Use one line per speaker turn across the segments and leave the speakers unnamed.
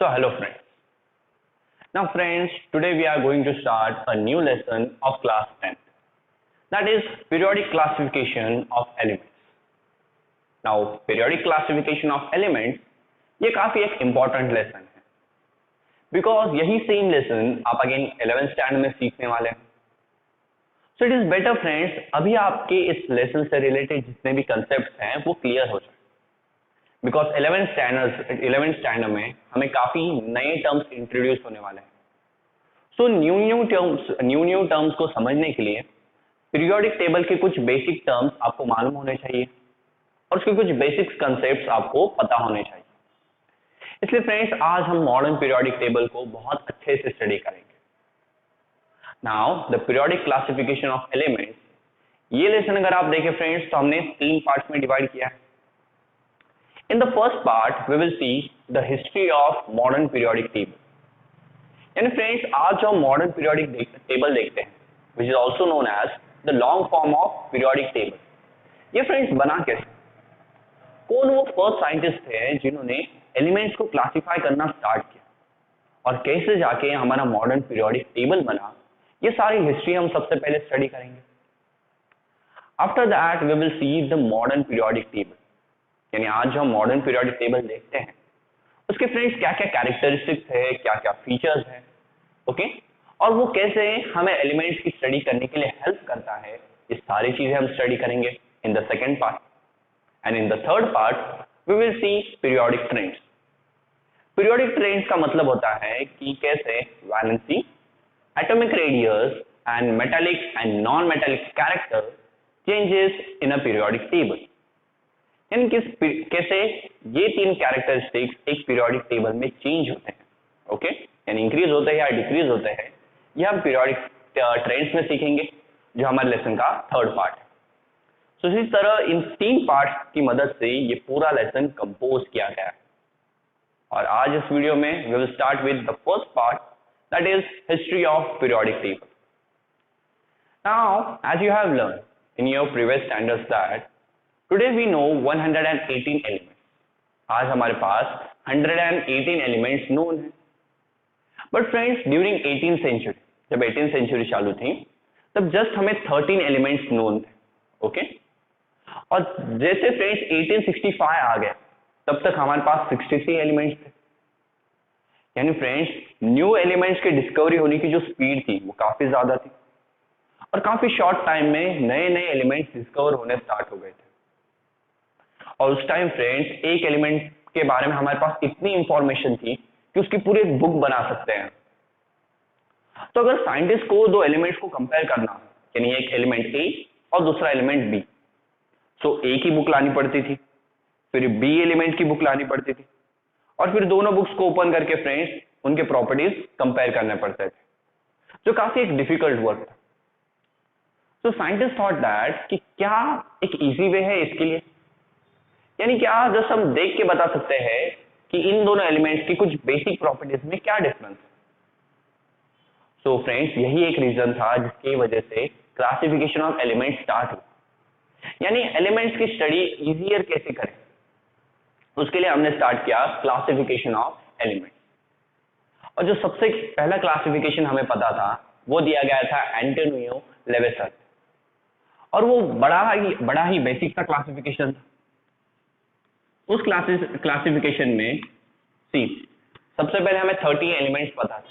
So hello friends. Now friends, today we are going to start a new lesson of class 10. That is periodic classification of elements. Now periodic classification of elements ये काफी एक important lesson है because यही same lesson आप again 11th standard में सीखने वाले हैं. So it is better friends अभी आपके इस lesson से related जितने भी concepts हैं वो clear हो जाए. बिकॉज 11th स्टैंडर्ड में हमें काफी नए टर्म्स इंट्रोड्यूस होने वाले हैं. सो न्यू टर्म्स को समझने के लिए पीरियोडिक टेबल के कुछ बेसिक टर्म्स आपको मालूम होने चाहिए और उसके कुछ बेसिक कंसेप्ट्स आपको पता होने चाहिए. इसलिए फ्रेंड्स आज हम मॉडर्न पीरियोडिक टेबल को बहुत अच्छे से स्टडी करेंगे. Now the periodic classification of elements, ये लेसन अगर आप देखें फ्रेंड्स तो हमने 3 पार्ट्स में डिवाइड किया है. In the first part, we will see the history of modern periodic table. यानी फ्रेंड्स आज जो मॉडर्न पीरियोडिक टेबल देखते हैं, which is also known as the long form of periodic table. ये फ्रेंड्स बना कैसे? कौन वो फर्स्ट साइंटिस्ट थे जिन्होंने एलिमेंट्स को क्लासिफाई करना स्टार्ट किया और कैसे जाके हमारा मॉडर्न पीरियोडिक टेबल बना, ये सारी हिस्ट्री हम सबसे पहले स्टडी करेंगे. After that we will see the modern periodic table. यानी आज जो हम मॉडर्न पीरियोडिक टेबल देखते हैं उसके फ्रेंड्स क्या क्या कैरेक्टरिस्टिक्स है, क्या क्या फीचर्स है, ओके, और वो कैसे हमें एलिमेंट्स की स्टडी करने के लिए हेल्प करता है, ये सारी चीजें हम स्टडी करेंगे in the second part. And in the third part we will see periodic trends. Periodic trends का मतलब होता है कि कैसे valency, atomic radius and metallic and non metallic character changes in a periodic table. यानी कैसे ये 3 कैरेक्टरिस्टिक्स एक पीरियोडिक टेबल में चेंज होते हैं, ओके, यानी इंक्रीज होते हैं या डिक्रीज होते हैं, ये हम पीरियोडिक ट्रेंड्स में सीखेंगे जो हमारे लेसन का थर्ड पार्ट है. सो इसी तरह इन 3 पार्ट्स की मदद से ये पूरा लेसन कंपोज किया गया है. और आज इस वीडियो में we will start with the first part, that is history of periodic table. Now as you have learn in your previous standards that Today we know 118 elements. आज हमारे पास 118 elements known है. But friends, during 18th century, जब 18th century चालू थी, तब just हमें 13 elements known थे, okay? और जैसे friends 1865 आ गए, तब तक हमारे पास 63 elements थे. यानी friends, new elements के डिस्कवरी होने की जो स्पीड थी, वो काफी ज्यादा थी. और काफी शॉर्ट टाइम में नए नए एलिमेंट्स डिस्कवर होने स्टार्ट हो गए थे. और उस टाइम फ्रेंड्स एक एलिमेंट के बारे में हमारे पास इतनी इंफॉर्मेशन थी कि उसकी पूरी एक बुक बना सकते हैं. तो अगर साइंटिस्ट को 2 एलिमेंट्स को कंपेयर करना, यानी एक एलिमेंट ए और दूसरा एलिमेंट बी, तो ए की बुक लानी पड़ती थी, फिर बी एलिमेंट की बुक लानी पड़ती थी, और फिर दोनों बुक्स को ओपन करके फ्रेंड्स उनके प्रॉपर्टीज कंपेयर करने पड़ते थे, जो काफी एक डिफिकल्ट वर्क था. तो साइंटिस्ट थॉट दैट कि क्या एक इजी वे है इसके लिए, यानी क्या जस्ट हम देख के बता सकते हैं कि इन दोनों एलिमेंट्स की कुछ बेसिक प्रॉपर्टीज में क्या डिफरेंस है. सो फ्रेंड्स यही एक रीजन था जिसकी वजह से क्लासिफिकेशन ऑफ एलिमेंट्स स्टार्ट हुआ. यानी एलिमेंट्स की स्टडी इजियर कैसे करें, उसके लिए हमने स्टार्ट किया क्लासिफिकेशन ऑफ एलिमेंट्स. और जो सबसे पहला क्लासिफिकेशन हमें पता था वो दिया गया था एंटोनियो लेवेसर, और वो बड़ा ही बेसिक सा क्लासिफिकेशन था. उस क्लासिफिकेशन में सबसे पहले हमें 30 एलिमेंट्स पता था.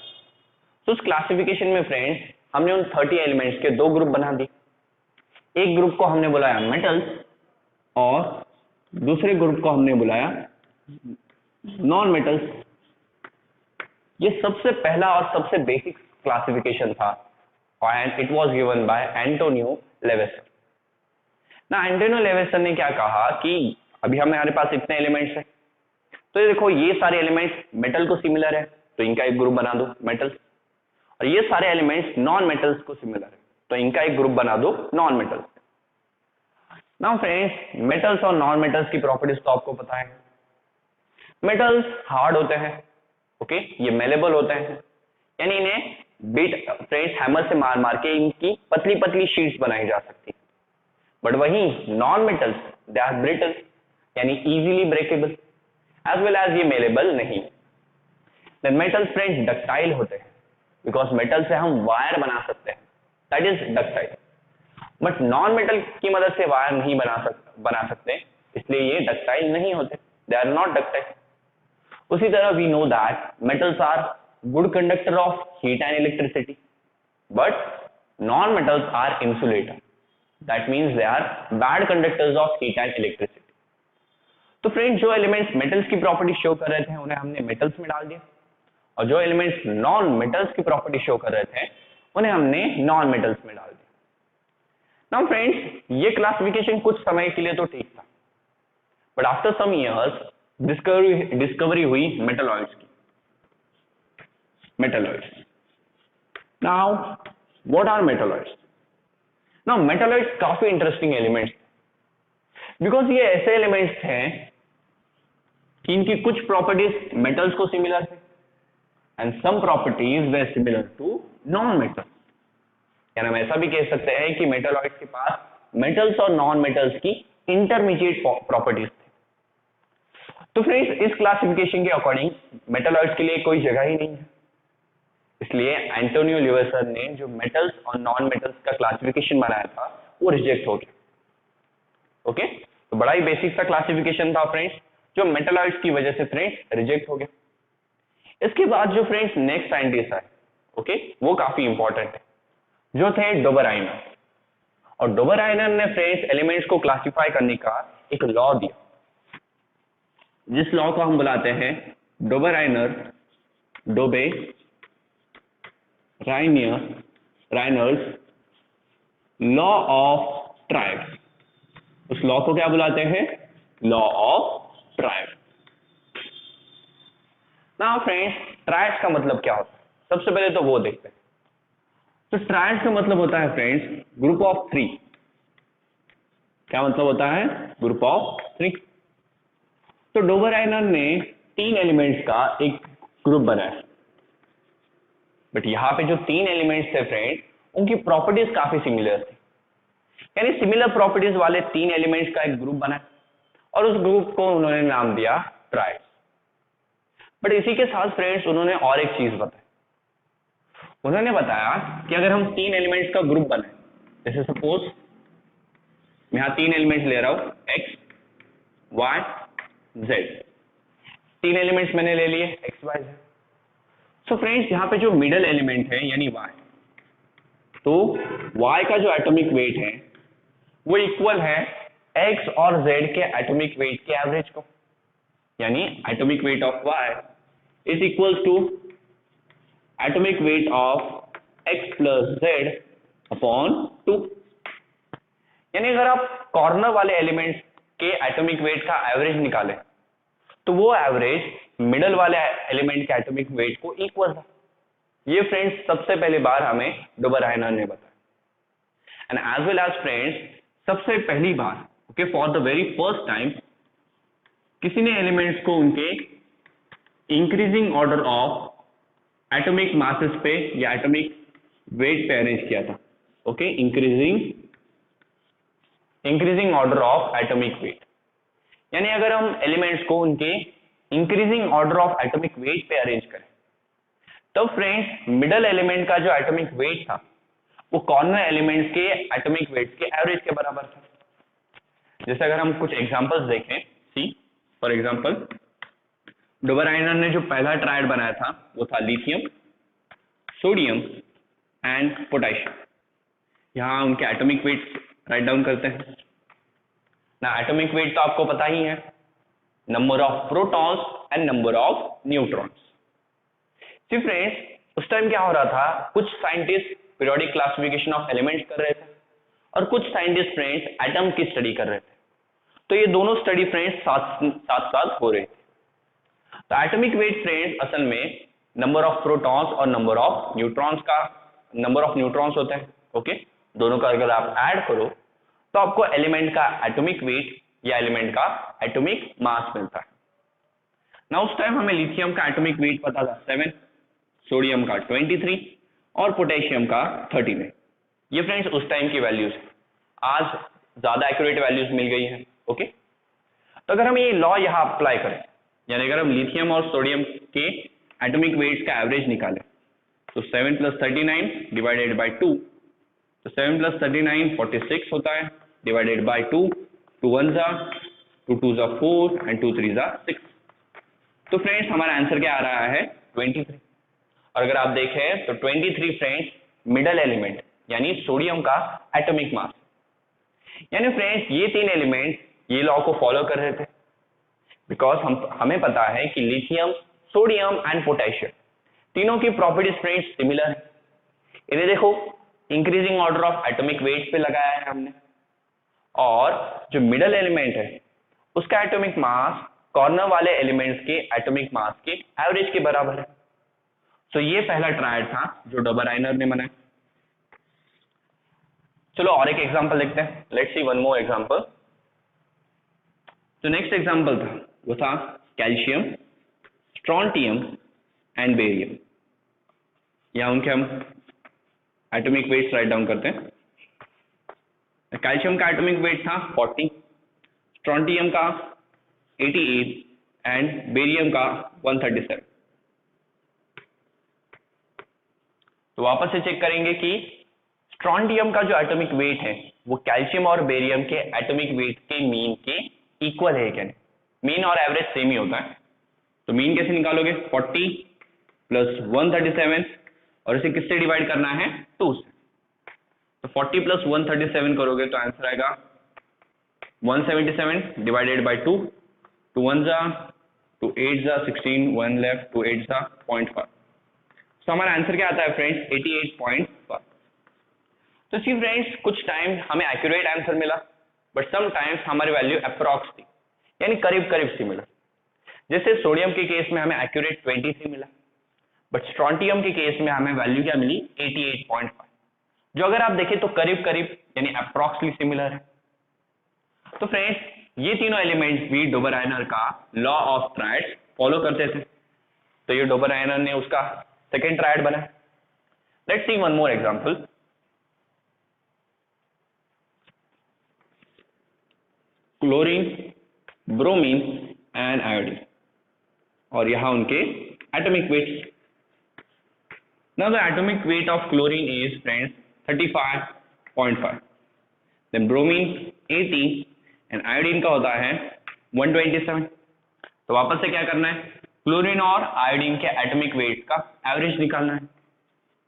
तो उस क्लासिफिकेशन में फ्रेंड्स हमने उन 30 एलिमेंट्स के 2 ग्रुप बना दिए. एक ग्रुप को हमने बुलाया मेटल्स और दूसरे ग्रुप को हमने बुलाया नॉन मेटल्स. ये सबसे पहला और सबसे बेसिक क्लासिफिकेशन था and it was given by Antonio Lavoisier. ना एंटोनियो लेवेसर ने क्या कहा कि अभी हमारे पास इतने एलिमेंट्स हैं, तो ये देखो ये सारे एलिमेंट्स मेटल को सिमिलर है तो इनका एक ग्रुप बना दो मेटल्स, और ये सारे एलिमेंट्स नॉन मेटल्स को सिमिलर है तो इनका एक ग्रुप बना दो non metals. Now friends metals और नॉन मेटल्स की प्रॉपर्टीज तो आपको पता है. मेटल्स हार्ड होते हैं, ओके, ये मेलेबल होते हैं, यानी इन्हें बीट फ्रेंड्स हैमर से मार मार के इनकी पतली पतली शीट्स बनाई जा सकती. बट वही non metals they are brittle, यानी easily breakable, as well as ये मेलेबल नहीं. देन मेटल्स फ्रेंड्स डक्टाइल होते हैं, बिकॉज मेटल से हम वायर बना सकते हैं, that is ductile. But non metal की मदद से वायर नहीं बना सकते, इसलिए ये डक्टाइल नहीं होते, दे आर नॉट डक्टाइल। उसी तरह we know that metals are good conductor of heat and electricity, but non metals are insulator, that means they are bad conductors of heat and electricity. तो friends जो elements metals की property show कर रहे थे उन्हें हमने metals में डाल दिया, और जो एलिमेंट्स नॉन मेटल्स की प्रॉपर्टी शो कर रहे थे उन्हें हमने नॉन मेटल्स में डाल दिया। नाउ फ्रेंड्स ये क्लासिफिकेशन कुछ समय के लिए तो ठीक था, but after some years discovery हुई मेटलॉइड्स की। Metalloids, now what are metalloids? Now metalloids काफी इंटरेस्टिंग एलिमेंट्स, बिकॉज ये ऐसे एलिमेंट्स हैं कि इनकी कुछ प्रॉपर्टीज मेटल्स को सिमिलर है एंड सम प्रॉपर्टीज वे सिमिलर टू नॉन मेटल्स। यानी हम ऐसा भी कह सकते हैं कि मेटलॉइड्स के पास मेटल्स और नॉन मेटल्स की इंटरमीडिएट प्रॉपर्टीज थी। तो फ्रेंड्स इस क्लासिफिकेशन के अकॉर्डिंग मेटलॉइड्स के लिए कोई जगह ही नहीं है, इसलिए एंटोनियो ल्यूवेसर ने जो मेटल्स और नॉन मेटल्स का क्लासिफिकेशन बनाया था वो रिजेक्ट हो गया। ओके, तो बड़ा ही बेसिक सा क्लासिफिकेशन था फ्रेंड्स, जो मेटलॉइड्स की वजह से फ्रेंड्स रिजेक्ट हो गया। इसके बाद जो फ्रेंड्स नेक्स्ट साइंटिस्ट आए, ओके, वो काफी इंपॉर्टेंट है, जो थे डोबराइनर। और डोबराइनर ने फ्रेंड्स एलिमेंट्स को क्लासिफाई करने का एक लॉ दिया, जिस लॉ को हम बुलाते हैं डोबे राइनर्स लॉ ऑफ ट्राइब्स। उस लॉ को क्या बुलाते हैं? Law of tribes. Now friends tribes का मतलब क्या होता है, सबसे पहले तो वो देखते हैं। तो ट्राइब्स का मतलब होता है फ्रेंड्स ग्रुप ऑफ थ्री। क्या मतलब होता है? Group of three. तो डोबराइनर ने 3 एलिमेंट्स का एक ग्रुप बनाया, बट यहां पे जो 3 एलिमेंट्स थे फ्रेंड्स उनकी प्रॉपर्टीज काफी सिमिलर थी, यानी सिमिलर प्रॉपर्टीज वाले 3 एलिमेंट्स का एक ग्रुप बनाया और उस ग्रुप को उन्होंने नाम दिया ट्राइब्स। बट इसी के साथ फ्रेंड्स उन्होंने और एक चीज बताई। उन्होंने बताया कि अगर हम 3 एलिमेंट्स का ग्रुप बनाए, जैसे सपोज मैं यहां 3 एलिमेंट्स ले रहा हूं x y z, 3 एलिमेंट्स मैंने ले लिए x y z। So friends यहां पे जो मिडल एलिमेंट है यानी y, तो y का जो एटॉमिक वेट है वो इक्वल है x और z के एटॉमिक वेट के एवरेज को, यानी atomic weight of y is equal to atomic weight of x plus z upon 2। यानी अगर आप कॉर्नर वाले एलिमेंट्स के एटॉमिक वेट का एवरेज निकालें तो वो एवरेज मिडल वाले एलिमेंट के एटॉमिक वेट को इक्वल था। ये फ्रेंड्स सबसे पहली बार हमें डोबराइनर ने बताया। And as well as friends सबसे पहली बार, okay, for the very first time किसी ने एलिमेंट्स को उनके increasing order of atomic masses पे या एटॉमिक वेट पे अरेंज किया था। Okay, increasing order of atomic weight, यानी अगर हम एलिमेंट्स को उनके increasing order of atomic weight पे अरेंज करें तो फ्रेंड्स मिडल एलिमेंट का जो एटॉमिक वेट था वो कॉर्नर एलिमेंट्स के एटॉमिक वेट के एवरेज के बराबर था। जैसे अगर हम कुछ एग्जांपल्स देखें, सी फॉर एग्जांपल डोबराइनर ने जो पहला ट्रायड बनाया था वो था लिथियम, सोडियम एंड पोटेशियम। यहां उनके एटॉमिक वेट राइट डाउन करते हैं ना। एटॉमिक वेट तो आपको पता ही है, number of protons and number of neutrons. See friends उस टाइम क्या हो रहा था, कुछ scientist periodic classification of elements कर रहे थे और कुछ साइंटिस्ट फ्रेंड्स एटम की स्टडी कर रहे थे। तो ये दोनों स्टडी फ्रेंड्स साथ साथ हो रहे थे। तो एटॉमिक वेट फ्रेंड्स असल में नंबर ऑफ प्रोटॉन्स और नंबर ऑफ न्यूट्रॉन्स होते हैं। ओके, दोनों का अगर आप ऐड करो तो आपको एलिमेंट का एटॉमिक वेट या एलिमेंट का एटॉमिक मास मिलता है ना। उस टाइम हमें लिथियम का एटॉमिक वेट पता था 7, सोडियम का 23 और पोटेशियम का 39। ये फ्रेंड्स उस टाइम की वैल्यूज है, आज ज्यादा एक्यूरेट वैल्यूज मिल गई हैं। ओके, तो अगर हम ये लॉ यहां अप्लाई करें, यानी अगर हम लिथियम और सोडियम के एटॉमिक वेट्स का एवरेज निकालें, तो 7 + 39 डिवाइडेड बाई 2, तो 7 + 39 46 होता है, डिवाइडेड बाई 2, 2 1 जा, 2 2 जा 4 एंड 2 3 जा 6। तो फ्रेंड्स हमारा आंसर क्या आ रहा है 23। और अगर आप देखें तो 23 फ्रेंड्स मिडल एलिमेंट यानी सोडियम का एटॉमिक मास, यानी फ्रेंड्स ये तीन एलिमेंट्स ये लॉ को फॉलो कर रहे थे, बिकॉज हमें पता है कि लिथियम, सोडियम एंड पोटेशियम तीनों की प्रॉपर्टीज फ्रेंड्स सिमिलर है। इन्हें देखो increasing order of atomic weights पे लगाया है हमने, और जो मिडल एलिमेंट है उसका एटॉमिक मास कॉर्नर वाले एलिमेंट्स के एटॉमिक मास के एवरेज के बराबर है। तो ये पहला ट्रायड था जो डोबराइनर ने बनाया। चलो और एक एग्जांपल देखते हैं, let's see one more example. जो नेक्स्ट एग्जांपल था वो था कैल्शियम, स्ट्रोंटियम एंड बेरियम। यहां उनके हम एटॉमिक वेट्स राइट डाउन करते हैं। कैल्शियम का एटॉमिक वेट था 40, स्ट्रोंटियम का 88 एंड बेरियम का 137। तो वापस से चेक करेंगे कि स्ट्रोंटियम का जो एटॉमिक वेट है वो कैल्शियम और बेरियम के एटॉमिक वेट के मीन के इक्वल है क्या? मीन और एवरेज सेम ही होता है, तो मीन कैसे निकालोगे? 40 + 137 और इसे किससे डिवाइड करना है? 2 से। तो 40 + 137 करोगे तो आंसर आएगा 177 डिवाइडेड बाई 2, 2 1 जा, 2 8 जा 16, 1 लेफ्ट, 2 8 जा 0.5। तो हमारा आंसर क्या आता है फ्रेंड्स 88.5। तो सी फ्रेंड्स कुछ टाइम हमें एक्यूरेट आंसर मिला, बट सम टाइम्स हमारी वैल्यू अप्रॉक्स थी, यानी करीब करीब सिमिलर। जैसे सोडियम के केस में हमें एक्यूरेट 23 मिला, बट स्ट्रोंटियम के केस में हमें वैल्यू क्या मिली 88.5, जो अगर आप देखें तो करीब करीब यानी अप्रॉक्सली सिमिलर है। तो फ्रेंड्स ये तीनों एलिमेंट्स भी डोबराइनर का लॉ ऑफ ट्रायड्स फॉलो करते थे, तो ये डोबराइनर ने उसका सेकेंड ट्रायड बना। Let's see one more example. Chlorine, bromine and iodine, और यहां उनके atomic weights. Now the atomic weight of chlorine is friends 35.5, then bromine 80 and iodine का होता है 127। तो वापस से क्या करना है? क्लोरीन और आयोडीन के एटॉमिक वेट का एवरेज निकालना है।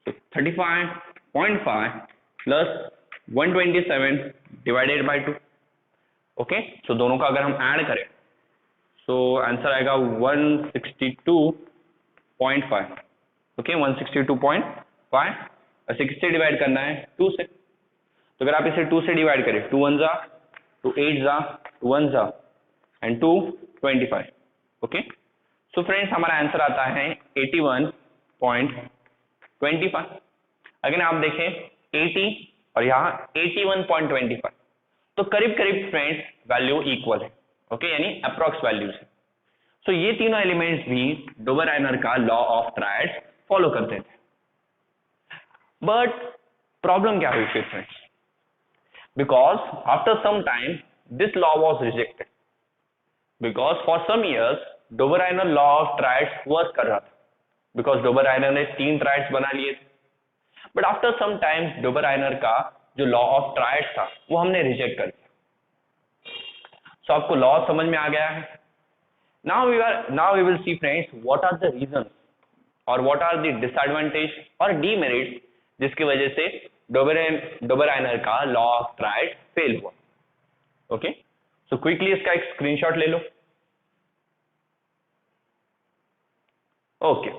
तो 35.5 + 127 डिवाइडेड बाई 2। ओके, सो दोनों का अगर हम ऐड करें तो आंसर आएगा 162.5। ओके, 162.5 और 60 डिवाइड करना है 2 से। तो अगर आप इसे 2 से डिवाइड करें, 2 1 जा, 2 8 जा, 2 1 जा एंड 2 25। ओके, सो फ्रेंड्स हमारा आंसर आता है 81.25। अगर आप देखें 80 और यहाँ 81.25, तो करीब करीब फ्रेंड्स वैल्यू इक्वल है। ओके, यानी अप्रॉक्स वैल्यूज है। सो ये तीनों एलिमेंट्स भी डोबराइनर का लॉ ऑफ ट्रायड्स फॉलो करते थे। बट प्रॉब्लम क्या हुई फिर friends? Because after some time this law was rejected, because for some years Dobereiner law of triads work कर रहा था, बिकॉज डोबराइनर ने 3 ट्रायड्स बना लिए थे। बट आफ्टर सम टाइम डोबराइनर का जो लॉ ऑफ ट्रायड्स था वो हमने रिजेक्ट कर दिया। सो आपको लॉ समझ में आ गया है। now we will see friends what are the reasons और what are the disadvantage और demerits जिसकी वजह से डोबराइनर का लॉ ऑफ ट्रायड फेल हुआ। ओके, सो क्विकली इसका एक स्क्रीनशॉट ले लो। ओके,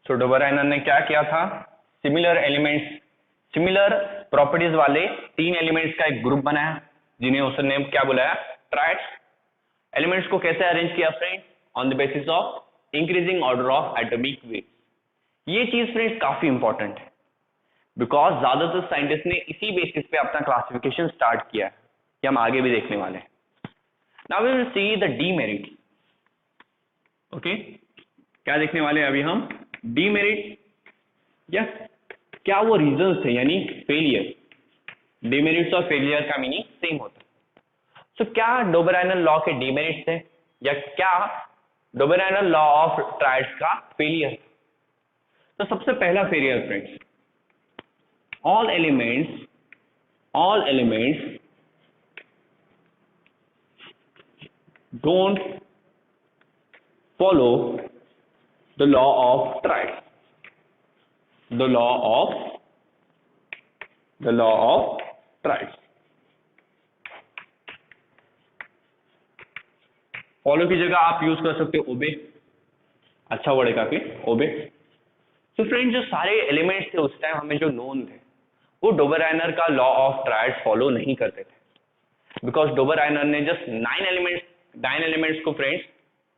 सो डोबराइनर ने क्या किया था? सिमिलर एलिमेंट्स, सिमिलर प्रॉपर्टीज वाले 3 एलिमेंट्स का एक ग्रुप बनाया, जिन्हें उसने क्या बुलाया? ट्रायड्स। एलिमेंट्स को कैसे अरेंज किया friends? On the basis of increasing order of atomic wait. ये चीज फ्रेंड्स काफी इंपॉर्टेंट है, बिकॉज ज्यादातर साइंटिस्ट ने इसी बेसिस पे अपना क्लासिफिकेशन स्टार्ट किया है, कि हम आगे भी देखने वाले हैं। Now we will see the demerit. Okay, क्या देखने वाले हैं अभी हम? डीमेरिट, या क्या वो रीजंस थे, यानी फेलियर। डीमेरिट्स और फेलियर का मीनिंग सेम होता है। सो क्या डोबराइनर लॉ के डीमेरिट्स थे, या क्या डोबेराइनर लॉ ऑफ ट्राइड्स का फेलियर। तो सबसे पहला failure friends, all elements don't follow the law of triads. The law of triads. Follow की जगह आप यूज कर सकते हो ओबे, अच्छा वर्ड है काफी, ओबे। तो फ्रेंड्स जो सारे एलिमेंट्स थे उस टाइम हमें जो नोन थे वो डोबेराइनर का लॉ ऑफ ट्राइड्स फॉलो नहीं करते थे, बिकॉज डोबेराइनर ने जस्ट 9 एलिमेंट्स को फ्रेंड्स,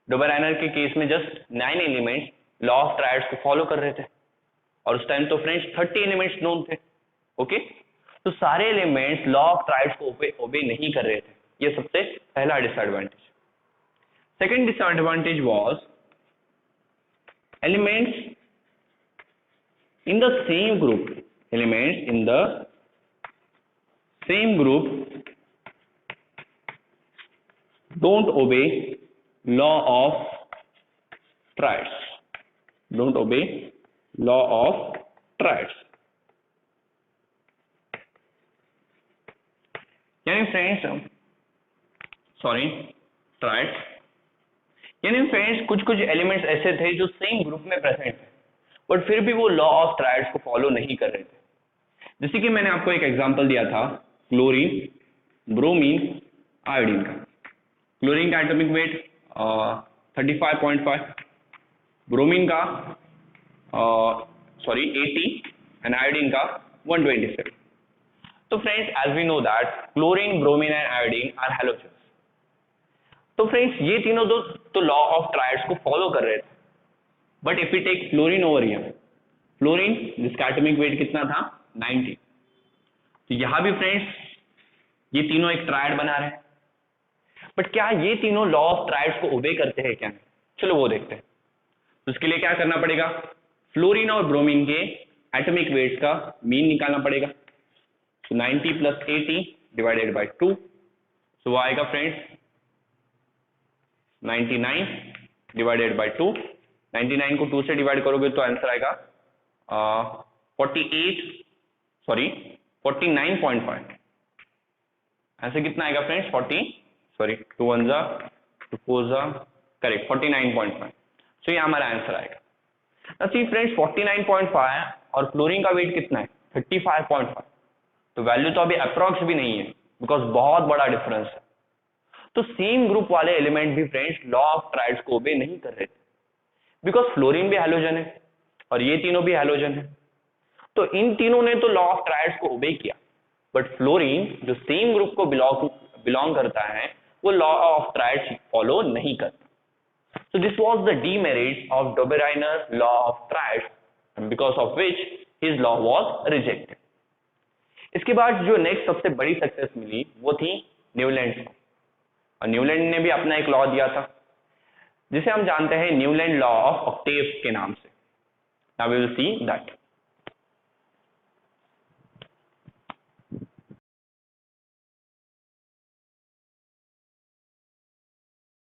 डोबेराइनर के केस में just 9 elements law of triads को फॉलो कर रहे थे, और उस टाइम तो फ्रेंड्स 30 एलिमेंट्स नोन थे। ओके, तो सारे एलिमेंट्स लॉ ऑफ ट्राइड्स को ओबे नहीं कर रहे थे, ये सबसे पहला disadvantage. Second disadvantage was elements in the same group don't obey law of triads. यानी फ्रेंड्स ट्राइड्स, यानी फ्रेंड्स कुछ एलिमेंट्स ऐसे थे जो सेम ग्रुप में प्रेजेंट थे बट फिर भी वो लॉ ऑफ ट्राइड्स को फॉलो नहीं कर रहे थे। जैसे कि मैंने आपको एक एग्जांपल दिया था क्लोरीन, ब्रोमीन, आयोडीन का। क्लोरीन का एटॉमिक वेट 35.5, ब्रोमीन का 80 एंड आयोडीन का 127। तो friends as we know that chlorine, bromine and iodine are halogens. तो फ्रेंड्स ये तीनों तो लॉ ऑफ ट्राइड्स को फॉलो कर रहे थे, but if you take fluorine over here, fluorine जिसका एटॉमिक वेट कितना था 90, तो यहां भी फ्रेंड्स ये तीनों एक ट्राइड बना रहे हैं, बट क्या ये तीनों लॉ ऑफ ट्राइड्स को ओबे करते हैं क्या? चलो वो देखते हैं। तो उसके लिए क्या करना पड़ेगा, फ्लोरीन और ब्रोमीन के एटॉमिक वेट्स का मीन निकालना पड़ेगा। तो 90 + 80 डिवाइडेड बाय 2, तो वो आएगा फ्रेंड्स 99 डिवाइडेड बाय 2। 99 को 2 से डिवाइड करोगे तो आंसर आएगा 49.5। ऐसे कितना आएगा फ्रेंड्स 2 1 जा 2 4 जा, करेक्ट 49.5। सो ये हमारा आंसर आएगा। सी फ्रेंड्स 49.5 और क्लोरीन का वेट कितना है 35.5, तो वैल्यू तो अभी अप्रॉक्स भी नहीं है बिकॉज बहुत बड़ा डिफरेंस है। तो सेम ग्रुप वाले एलिमेंट भी फ्रेंड्स लॉ ऑफ ट्राइड्स को ओबे नहीं कर रहे थे, बिकॉज फ्लोरीन भी हैलोजन है और ये तीनों भी हैलोजन है। तो इन तीनों ने तो लॉ ऑफ ट्राइड्स को ओबे किया, बट फ्लोरीन जो सेम ग्रुप को बिलोंग करता है वो लॉ ऑफ ट्राइड्स फॉलो नहीं करता। So this was the demerits of Dobereiner law of triads, because of which his law was rejected. इसके बाद जो नेक्स्ट सबसे बड़ी सक्सेस मिली वो थी न्यूलैंड को, और न्यूलैंड ने भी अपना एक लॉ दिया था जिसे हम जानते हैं न्यूलैंड लॉ ऑफ ऑक्टेव्स के नाम से। Now we will see that.